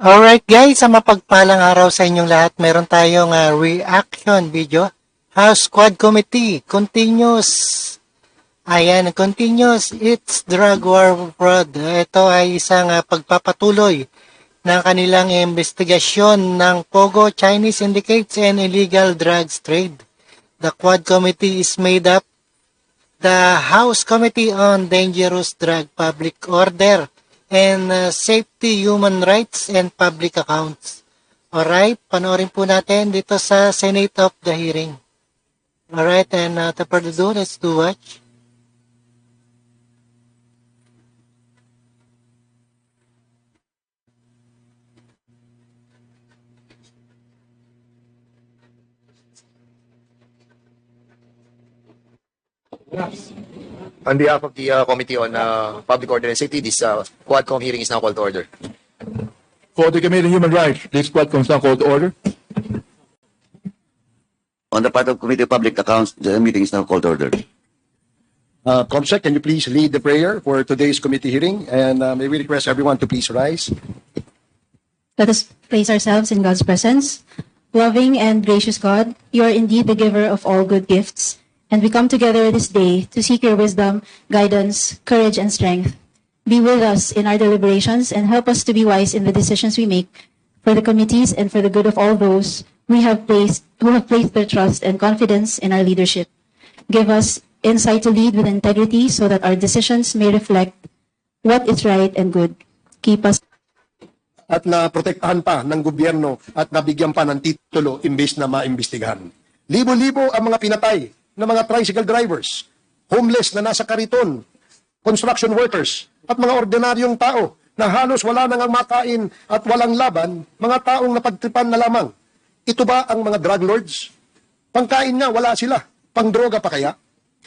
Alright guys, sa mapagpalang araw sa inyong lahat, meron tayong reaction video. House Quad Committee continues. Ayan, continues its drug war fraud. Ito ay isang pagpapatuloy ng kanilang investigasyon ng Pogo, Chinese syndicates and illegal drugs trade. The Quad Committee is made up the House Committee on Dangerous Drug Public Order and Safety, Human Rights, and Public Accounts. Alright, panoorin po natin dito sa Senate of the hearing. Alright, and to further ado, let's do watch. On behalf of the Committee on Public Order and Safety, this QUADCOM hearing is now called to order. For the Committee on Human Rights, this QUADCOM is now called to order. On the part of Committee on Public Accounts, the meeting is now called to order. Comsec, can you please lead the prayer for today's committee hearing? And may we request everyone to please rise. Let us place ourselves in God's presence. Loving and gracious God, you are indeed the giver of all good gifts, and we come together this day to seek your wisdom, guidance, courage, and strength. Be with us in our deliberations and help us to be wise in the decisions we make for the committees and for the good of all those who have placed their trust and confidence in our leadership. Give us insight to lead with integrity so that our decisions may reflect what is right and good. Keep us At naprotektahan pa ng gobyerno at nabigyan pa ng titulo imbes na maimbestigahan. Libo-libo ang mga pinatay na mga tricycle drivers, homeless na nasa kariton, construction workers, at mga ordinaryong tao na halos wala nang makain at walang laban, mga taong napagtripan na lamang. Ito ba ang mga drug lords? Pangkain nga, wala sila. Pangdroga pa kaya?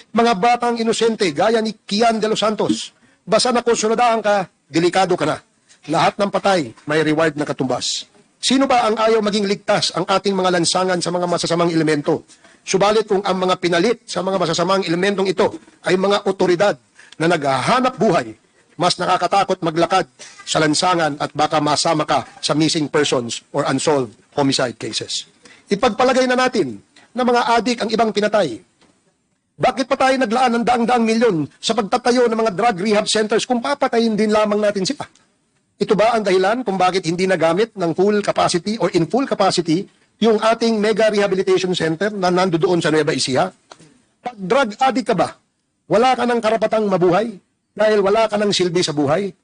Mga batang inosente gaya ni Kian de los Santos, basta na konsunadahan ka, delikado ka na. Lahat ng patay may reward na katumbas. Sino ba ang ayaw maging ligtas ang ating mga lansangan sa mga masasamang elemento? Subalit kung ang mga pinalit sa mga masasamang elementong ito ay mga otoridad na naghahanap buhay, mas nakakatakot maglakad sa lansangan at baka masama ka sa missing persons or unsolved homicide cases. Ipagpalagay na natin na mga adik ang ibang pinatay. Bakit pa tayo naglaan ng daang-daang milyon sa pagtatayo ng mga drug rehab centers kung papatayin din lamang natin sila? Ito ba ang dahilan kung bakit hindi nagamit ng full capacity or in full capacity yung ating mega rehabilitation center na nandoon sa Nueva Ecija? Pag drug addict ka ba, wala ka ng karapatang mabuhay dahil wala ka ng silbi sa buhay?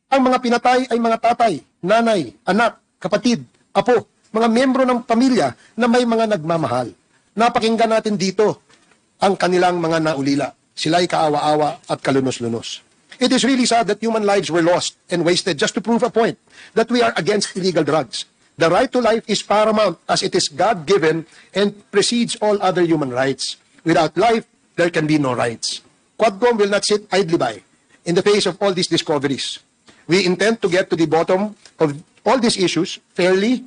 Ang mga pinatay ay mga tatay, nanay, anak, kapatid, apo, mga miyembro ng pamilya na may mga nagmamahal. Napakinggan natin dito ang kanilang mga naulila. Sila'y kaawa-awa at kalunos-lunos. It is really sad that human lives were lost and wasted just to prove a point that we are against illegal drugs. The right to life is paramount as it is God-given and precedes all other human rights. Without life, there can be no rights. QUADCOM will not sit idly by in the face of all these discoveries. We intend to get to the bottom of all these issues fairly,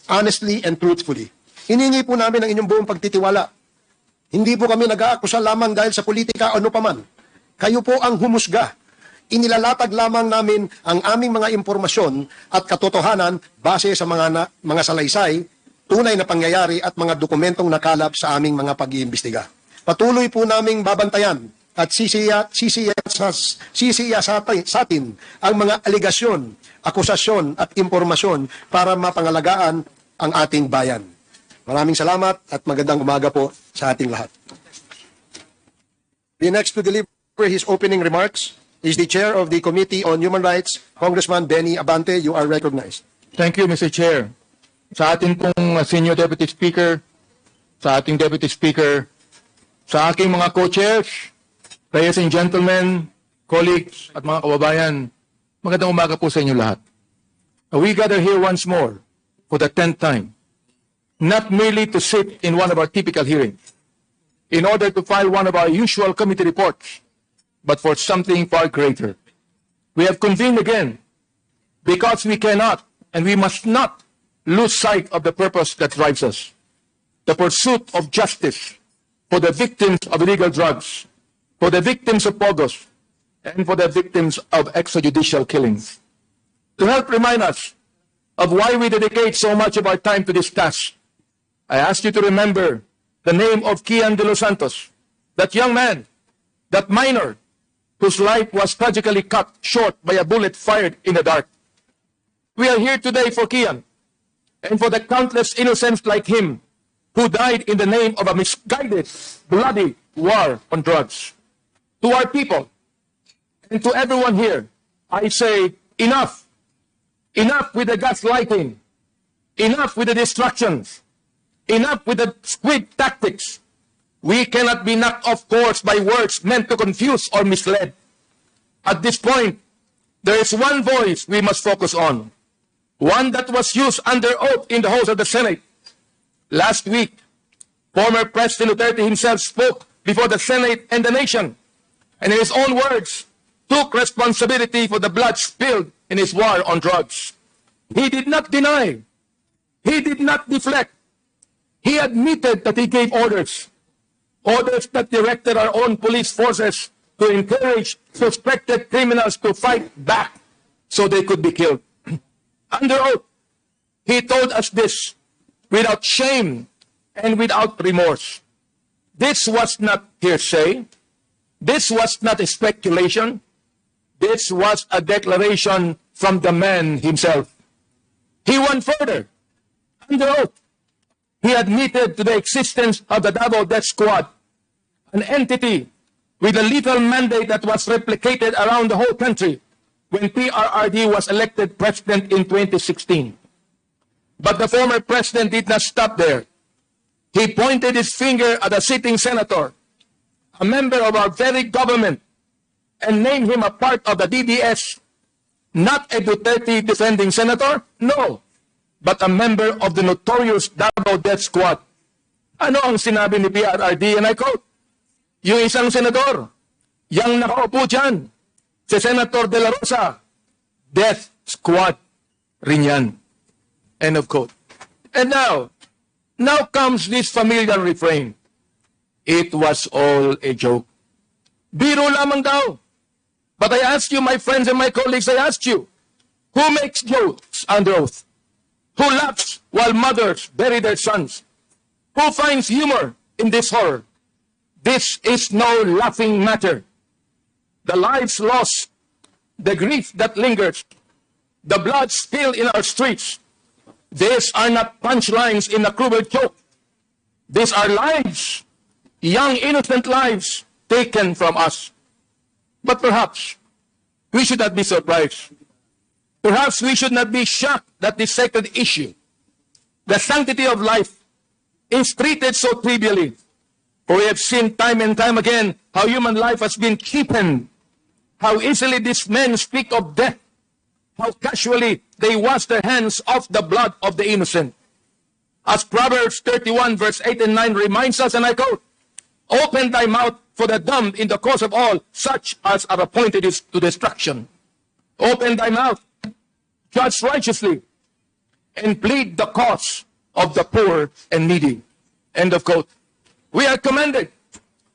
honestly, and truthfully. Hiningi po namin ang inyong buong pagtitiwala. Hindi po kami nag-aakusa lamang dahil sa politika o ano paman. Kayo po ang humusga. Inilalatag lamang namin ang aming mga impormasyon at katotohanan base sa mga salaysay, tunay na pangyayari at mga dokumentong nakalap sa aming mga pag-iimbestiga. Patuloy po naming babantayan at sisiya sa atin ang mga aligasyon, akusasyon at impormasyon para mapangalagaan ang ating bayan. Maraming salamat at magandang umaga po sa ating lahat. The next to deliver his opening remarks is the Chair of the Committee on Human Rights, Congressman Benny Abante. You are recognized. Thank you, Mr. Chair. Sa ating pong Senior Deputy Speaker, sa ating Deputy Speaker, sa aking mga co-chairs, ladies and gentlemen, colleagues at mga kababayan, magandang umaga po sa inyo lahat. We gather here once more for the 10th time, not merely to sit in one of our typical hearings, in order to file one of our usual committee reports, but for something far greater. We have convened again because we cannot and we must not lose sight of the purpose that drives us. The pursuit of justice for the victims of illegal drugs, for the victims of POGOs, and for the victims of extrajudicial killings. To help remind us of why we dedicate so much of our time to this task, I ask you to remember the name of Kian de los Santos, that young man, that minor, whose life was tragically cut short by a bullet fired in the dark. We are here today for Kian and for the countless innocents like him who died in the name of a misguided, bloody war on drugs. To our people and to everyone here, I say enough. Enough with the gaslighting. Enough with the distractions. Enough with the squid tactics. We cannot be knocked off course by words meant to confuse or mislead. At this point, there is one voice we must focus on. One that was used under oath in the halls of the Senate. Last week, former President Duterte himself spoke before the Senate and the nation, and in his own words, took responsibility for the blood spilled in his war on drugs. He did not deny. He did not deflect. He admitted that he gave orders. Orders that directed our own police forces to encourage suspected criminals to fight back so they could be killed. Under oath, he told us this without shame and without remorse. This was not hearsay. This was not a speculation. This was a declaration from the man himself. He went further. Under oath, he admitted to the existence of the Double Death Squad, an entity with a lethal mandate that was replicated around the whole country when PRRD was elected president in 2016. But the former president did not stop there. He pointed his finger at a sitting senator, a member of our very government, and named him a part of the DDS, not a Duterte defending senator, no, but a member of the notorious Double Death Squad. Ano ang sinabi ni PRRD? And I quote, yung isang senador, yang nakaupo dyan, si Senator De La Rosa, Death Squad rin yan. End of quote. And now comes this familiar refrain. It was all a joke. Biro lamang daw. But I ask you, my friends and my colleagues, I ask you, who makes jokes under oath? Who laughs while mothers bury their sons? Who finds humor in this horror? This is no laughing matter. The lives lost, the grief that lingers, the blood spilled in our streets, these are not punchlines in a cruel joke. These are lives, young innocent lives taken from us. But perhaps we should not be surprised. Perhaps we should not be shocked that this sacred issue, the sanctity of life, is treated so trivially. For we have seen time and time again how human life has been cheapened, how easily these men speak of death, how casually they wash their hands off the blood of the innocent. As Proverbs 31 verse 8 and 9 reminds us, and I quote, open thy mouth for the dumb in the cause of all, such as are appointed to destruction. Open thy mouth, judge righteously, and plead the cause of the poor and needy. End of quote. We are commanded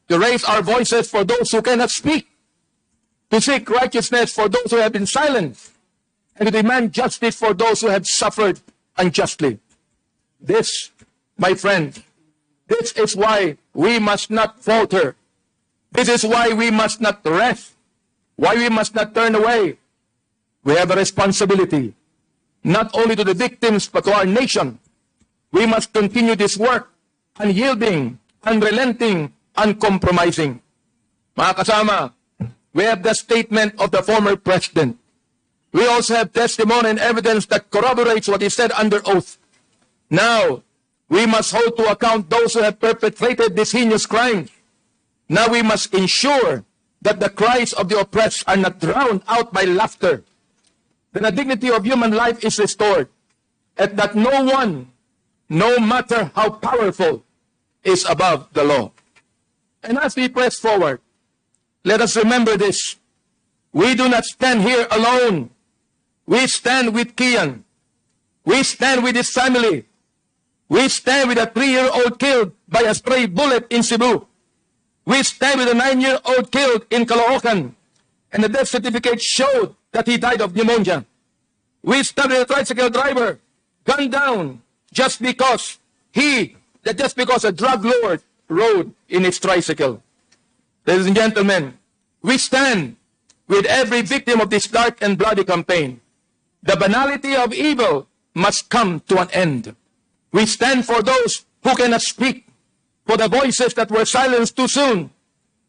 to raise our voices for those who cannot speak, to seek righteousness for those who have been silent, and to demand justice for those who have suffered unjustly. This, my friend, this is why we must not falter. This is why we must not rest, why we must not turn away. We have a responsibility, not only to the victims, but to our nation. We must continue this work, unyielding, unrelenting, uncompromising. Mga kasama, we have the statement of the former president. We also have testimony and evidence that corroborates what he said under oath. Now, we must hold to account those who have perpetrated this heinous crime. Now we must ensure that the cries of the oppressed are not drowned out by laughter, that the dignity of human life is restored, and that no one, no matter how powerful, is above the law. And as we press forward, let us remember this. We do not stand here alone. We stand with Kian. We stand with his family. We stand with a 3-year-old killed by a stray bullet in Cebu. We stand with a 9-year-old killed in Caloocan, and the death certificate showed that he died of pneumonia. We started a tricycle driver gunned down just because a drug lord rode in his tricycle. Ladies and gentlemen, we stand with every victim of this dark and bloody campaign. The banality of evil must come to an end. We stand for those who cannot speak, for the voices that were silenced too soon.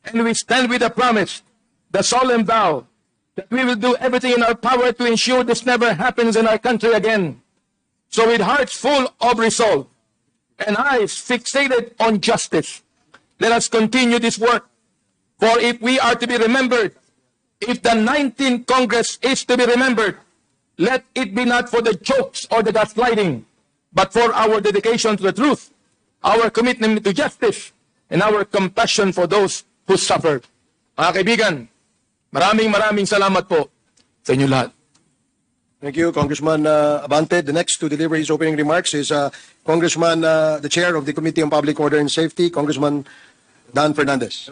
And we stand with the promise, the solemn vow, that we will do everything in our power to ensure this never happens in our country again. So with hearts full of resolve and eyes fixated on justice, let us continue this work. For if we are to be remembered, if the 19th Congress is to be remembered, let it be not for the jokes or the gaslighting, but for our dedication to the truth, our commitment to justice, and our compassion for those who suffer. Mga kaibigan, maraming salamat po sa inyo lahat. Thank you, Congressman Abante. The next to deliver his opening remarks is Congressman, the Chair of the Committee on Public Order and Safety, Congressman Dan Fernandez.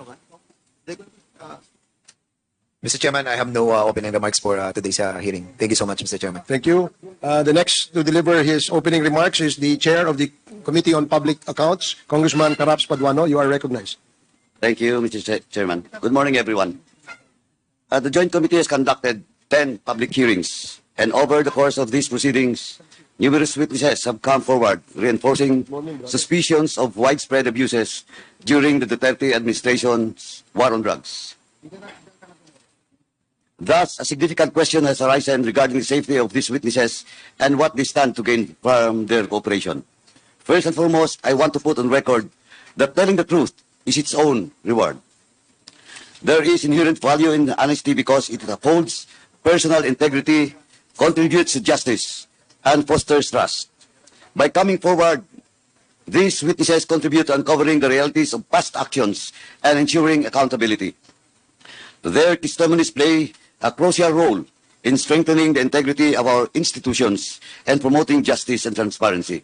Mr. Chairman, I have no opening remarks for today's hearing. Thank you so much, Mr. Chairman. Thank you. The next to deliver his opening remarks is the Chair of the Committee on Public Accounts, Congressman Caraps Paduano. You are recognized. Thank you, Mr. Chairman. Good morning, everyone. The Joint Committee has conducted 10 public hearings, and over the course of these proceedings, numerous witnesses have come forward, reinforcing suspicions of widespread abuses during the Duterte administration's war on drugs. Thus, a significant question has arisen regarding the safety of these witnesses and what they stand to gain from their cooperation. First and foremost, I want to put on record that telling the truth is its own reward. There is inherent value in honesty because it upholds personal integrity, contributes to justice, and fosters trust. By coming forward, these witnesses contribute to uncovering the realities of past actions and ensuring accountability. Their testimonies play a crucial role in strengthening the integrity of our institutions and promoting justice and transparency.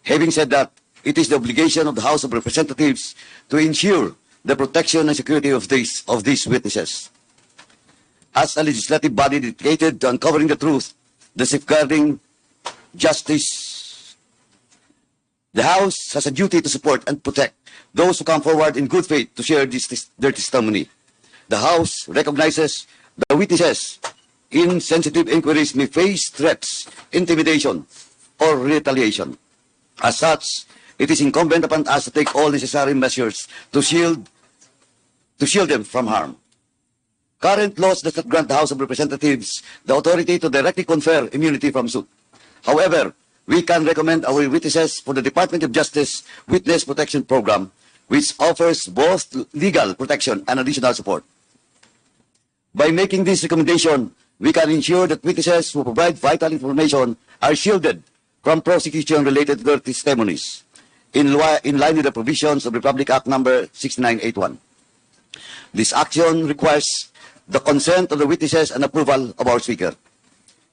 Having said that, it is the obligation of the House of Representatives to ensure the protection and security of these witnesses. As a legislative body dedicated to uncovering the truth, the safeguarding justice, the House has a duty to support and protect those who come forward in good faith to share their testimony. The House recognizes the witnesses in sensitive inquiries may face threats, intimidation, or retaliation. As such, it is incumbent upon us to take all necessary measures to shield them from harm. Current laws does not grant the House of Representatives the authority to directly confer immunity from suit. However, we can recommend our witnesses for the Department of Justice Witness Protection Program, which offers both legal protection and additional support. By making this recommendation, we can ensure that witnesses who provide vital information are shielded from prosecution related to their testimonies, in line with the provisions of Republic Act number 6981. This action requires the consent of the witnesses and approval of our Speaker.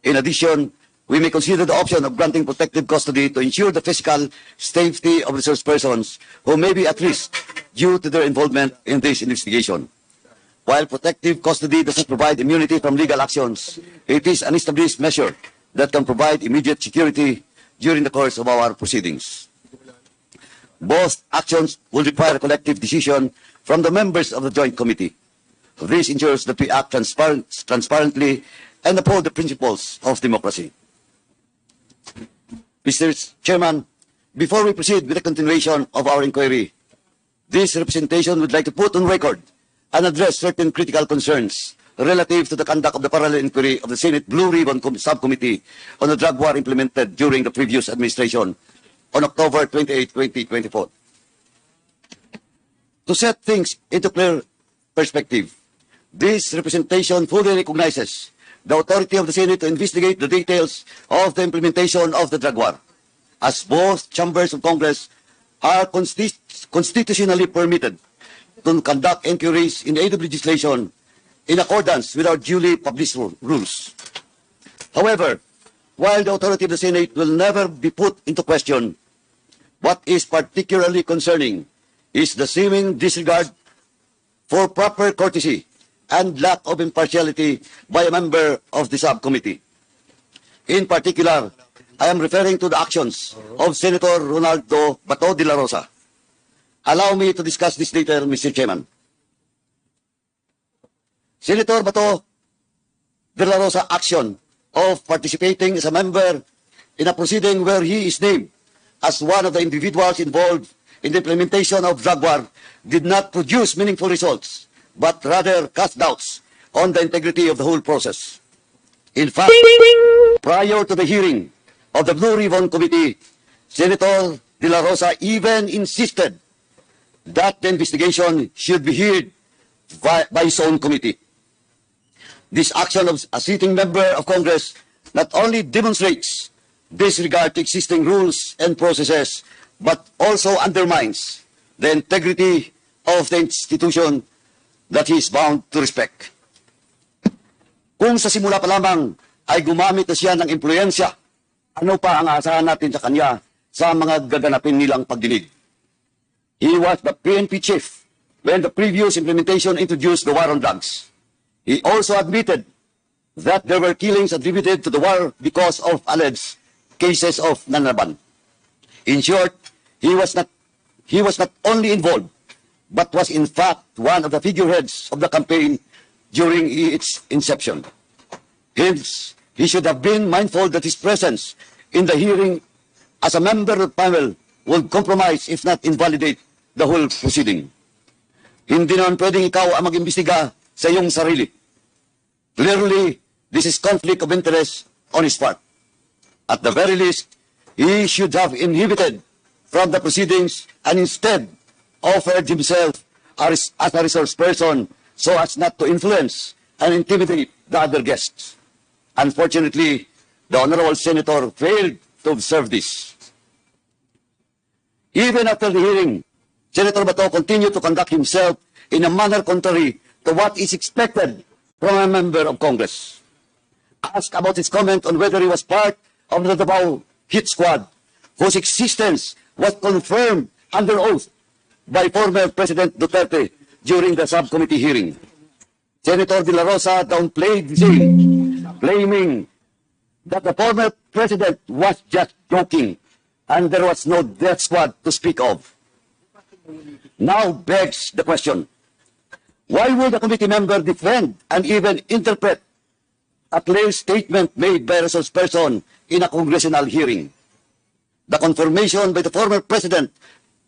In addition, we may consider the option of granting protective custody to ensure the physical safety of resource persons who may be at risk due to their involvement in this investigation. While protective custody does not provide immunity from legal actions, it is an established measure that can provide immediate security during the course of our proceedings. Both actions will require a collective decision from the members of the Joint Committee. This ensures that we act transparently and uphold the principles of democracy. Mr. Chairman, before we proceed with the continuation of our inquiry, this representation would like to put on record and address certain critical concerns relative to the conduct of the parallel inquiry of the Senate Blue Ribbon Subcommittee on the drug war implemented during the previous administration on October 28, 2024. To set things into clear perspective, this representation fully recognizes the authority of the Senate to investigate the details of the implementation of the drug war, as both chambers of Congress are constitutionally permitted to conduct inquiries in aid of legislation in accordance with our duly published rules. However, while the authority of the Senate will never be put into question, what is particularly concerning is the seeming disregard for proper courtesy and lack of impartiality by a member of the subcommittee. In particular, I am referring to the actions of Senator Ronaldo Bato de la Rosa. Allow me to discuss this later, Mr. Chairman. Senator Bato de la Rosa action of participating as a member in a proceeding where he is named as one of the individuals involved in the implementation of drug war did not produce meaningful results, but rather cast doubts on the integrity of the whole process. In fact, prior to the hearing of the Blue Ribbon Committee, Senator De La Rosa even insisted that the investigation should be heard by his own committee. This action of a sitting member of Congress not only demonstrates disregard to existing rules and processes, but also undermines the integrity of the institution that he is bound to respect. Kung sa simula pa lamang ay gumamit na siya ng impluensya, ano pa ang aasahan natin sa kanya sa mga gaganapin nilang pagdinig? He was the PNP chief when the previous implementation introduced the war on drugs. He also admitted that there were killings attributed to the war because of alleged cases of nanlaban. In short, he was not only involved, but was in fact one of the figureheads of the campaign during its inception. Hence, he should have been mindful that his presence in the hearing as a member of the panel would compromise, if not invalidate, the whole proceeding. Hindi naman pwedeng ikaw ang mag-imbestiga sa iyong sarili. Clearly, this is conflict of interest on his part. At the very least, he should have inhibited from the proceedings and instead offered himself as a resource person so as not to influence and intimidate the other guests. Unfortunately, the Honorable Senator failed to observe this. Even after the hearing, Senator Bato continued to conduct himself in a manner contrary to what is expected from a member of Congress. Asked about his comment on whether he was part of the Davao hit squad, whose existence was confirmed under oath by former President Duterte during the subcommittee hearing. Senator De La Rosa downplayed the scene, claiming that the former president was just joking and there was no death squad to speak of. Now begs the question, why would a committee member defend and even interpret a clear statement made by a resource person in a congressional hearing? The confirmation by the former president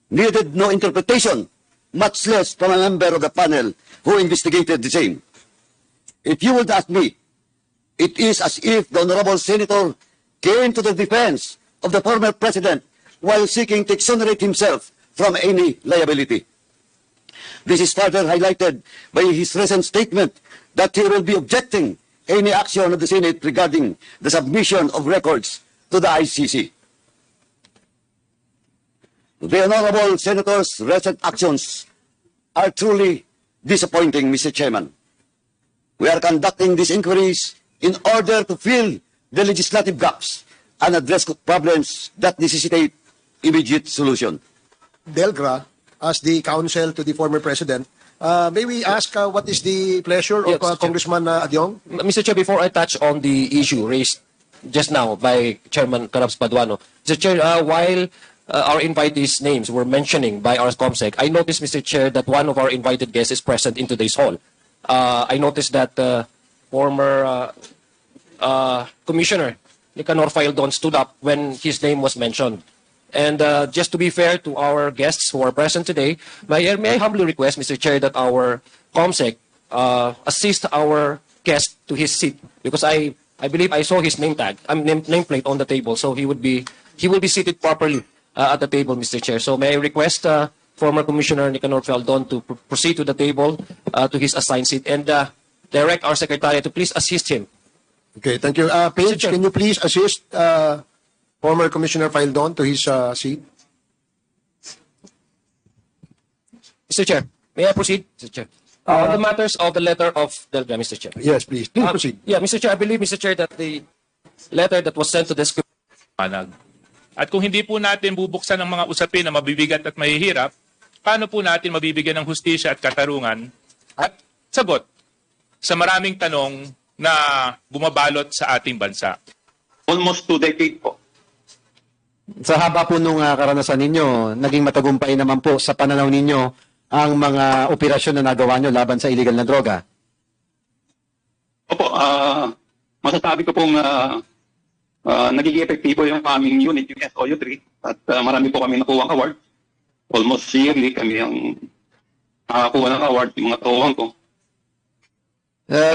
needed no interpretation, much less from a member of the panel who investigated the same. If you would ask me, it is as if the Honorable Senator came to the defense of the former president while seeking to exonerate himself from any liability. This is further highlighted by his recent statement that he will be objecting any action of the Senate regarding the submission of records to the ICC. The Honorable Senator's recent actions are truly disappointing, Mr. Chairman. We are conducting these inquiries in order to fill the legislative gaps and address problems that necessitate immediate solution. Delgra, as the counsel to the former president, may we ask what is the pleasure Yes, of Chair. Congressman Adyong? Mr. Chair, before I touch on the issue raised just now by Chairman Carabs Paduano, Mr. Chair, while our invitees' names were mentioning by our COMSEC, I noticed, Mr. Chair, that one of our invited guests is present in today's hall. I noticed that former Commissioner Nicanor Faildon stood up when his name was mentioned. And just to be fair to our guests who are present today, may I humbly request, Mr. Chair, that our COMSEC assist our guest to his seat, because I believe I saw his name tag, nameplate on the table, so he will be seated properly at the table, Mr. Chair. So may I request former Commissioner Nicanor Faildon to proceed to the table to his assigned seat and direct our Secretary to please assist him. Okay, thank you. Paige, Chair. can you please assist former Commissioner Faildon to his seat? Mr. Chair, may I proceed? Mr. Chair. On the matters of the letter of Delga, Mr. Chair. Yes, please. Please proceed. Yeah, Mr. Chair, I believe, Mr. Chair, that the letter that was sent to this panag. At kung hindi po natin bubuksan ang mga usapin na mabibigat at mahihirap, paano po natin mabibigyan ng hustisya at katarungan at sagot sa maraming tanong na bumabalot sa ating bansa? Almost 2 decades po. Sa haba po nung karanasan ninyo, naging matagumpay naman po sa pananaw ninyo ang mga operasyon na nagawa nyo laban sa illegal na droga. Opo, masasabi ko pong nagiging epektibo yung aming unit, yung SOU3, at marami po kami nakuha ng award. Almost yearly kami ang nakakuha ng award, yung mga tauhan ko.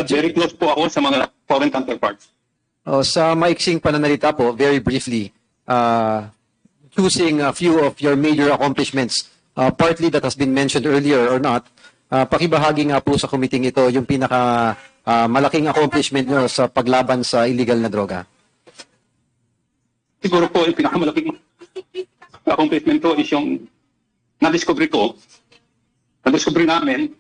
Very close po ako sa mga foreign counterparts. Sa maiksing pananalita po, very briefly, choosing a few of your major accomplishments, partly that has been mentioned earlier or not, pakibahagi nga po sa committee ito yung pinaka malaking accomplishment nyo sa paglaban sa illegal na droga. Siguro po yung pinakamalaking accomplishment ko is yung na-discover namin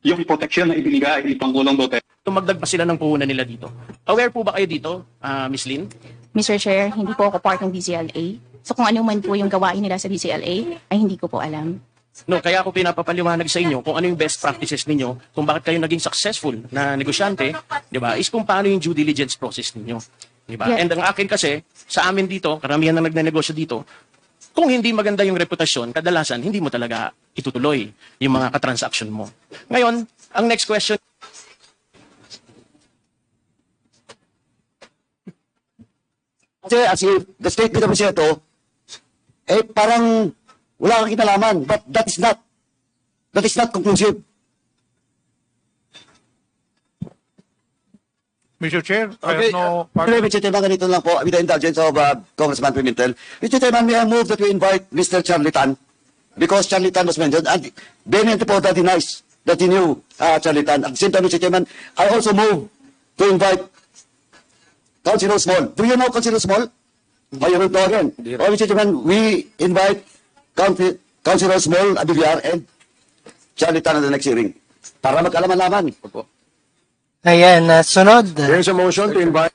yung protection na ibinigay ni Pangulong Duterte. Tumagdag pa sila ng puhunan nila dito. Aware po ba kayo dito, Ms. Lynn? Mr. Chair, hindi po ako part ng DCLA. So kung ano man po yung gawain nila sa DCLA, ay hindi ko po alam. No, kaya ako pinapapaliwanag sa inyo kung ano yung best practices ninyo, kung bakit kayo naging successful na negosyante, di ba, is kung paano yung due diligence process ninyo. Di ba? Yeah. And ang akin kasi, sa amin dito, karamihan na nagnenegosyo dito, kung hindi maganda yung reputasyon, kadalasan, hindi mo talaga itutuloy yung mga katransaction mo. Ngayon, ang next question. Kasi as if the statement of Senator, parang wala kang kinalaman. But that is not conclusive. Mr. Chair, Okay, Mr. Chairman, ganito lang po, with the indulgence of Congressman Pimentel. Mr. Chairman, may I move that we invite Mr. Charlie Tan, because Charlie Tan was mentioned, and Benny Antipoda denies that he knew Charlie Tan. At the same time, Mr. Chairman, I also move to invite Councilor Small. Do you know Councilor Small? Oh, you don't know again. Oh, Mr. Chairman, we invite Councilor Small, Abigar, and Charlie Tan at the next hearing. Para magkalaman-laman. Ayan, sunod. There is a motion to invite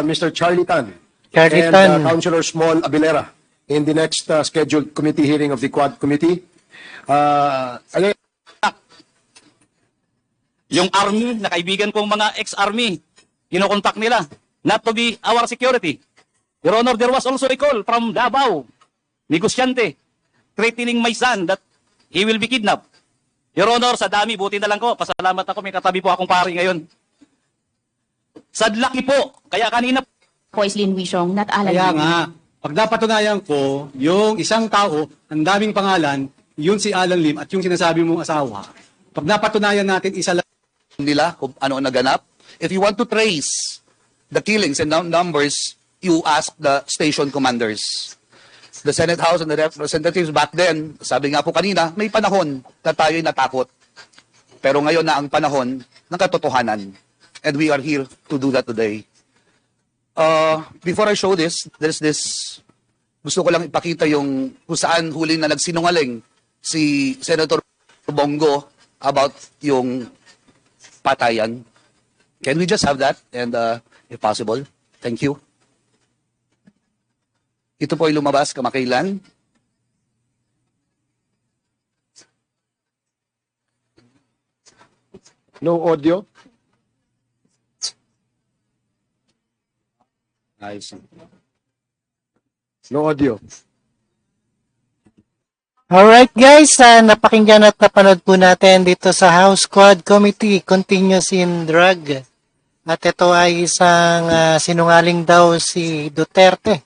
Mr. Charlie Tan Charlie and Tan. Councilor Small Abilera in the next scheduled committee hearing of the Quad Committee. Again, Yung army na kaibigan kong mga ex-army, kinokontak nila not to be our security. Your Honor, there was also a call from Davao, negosyante, threatening my son that he will be kidnapped. Your Honor, sa dami, buti na lang ko. Pasalamat ako, may katabi po akong pari ngayon. Sadlaki po. Kaya kanina Po is Lin Wishong, not Alan Kaya Lim. nga, pag napatunayan ko, yung isang tao, ang daming pangalan, yun si Alan Lim at yung sinasabi mong asawa, pag napatunayan natin isa lang Nila kung ano ang naganap. If you want to trace the killings and numbers, you ask the station commanders. The Senate House and the representatives back then, sabi nga po kanina, may panahon na tayo'y natakot. Pero ngayon na ang panahon ng katotohanan. And we are here to do that today. Before I show this, there's this, gusto ko lang ipakita yung kung saan huling na nagsinungaling si Senator Bongo about yung patayan. Can we just have that? And if possible, thank you. Ito po ay lumabas kamakailan. no audio. No audio. Alright guys, napakinggan at napanood po natin dito sa House Quad Committee, Continuous in Drug. At ito ay isang sinungaling daw si Duterte.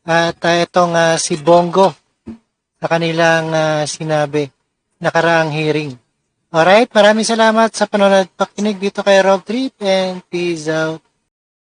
At itong si Bongo sa kanilang sinabi nakaraang hearing. Alright, maraming salamat sa panonood at pakinig dito kay Rob Trip and peace out.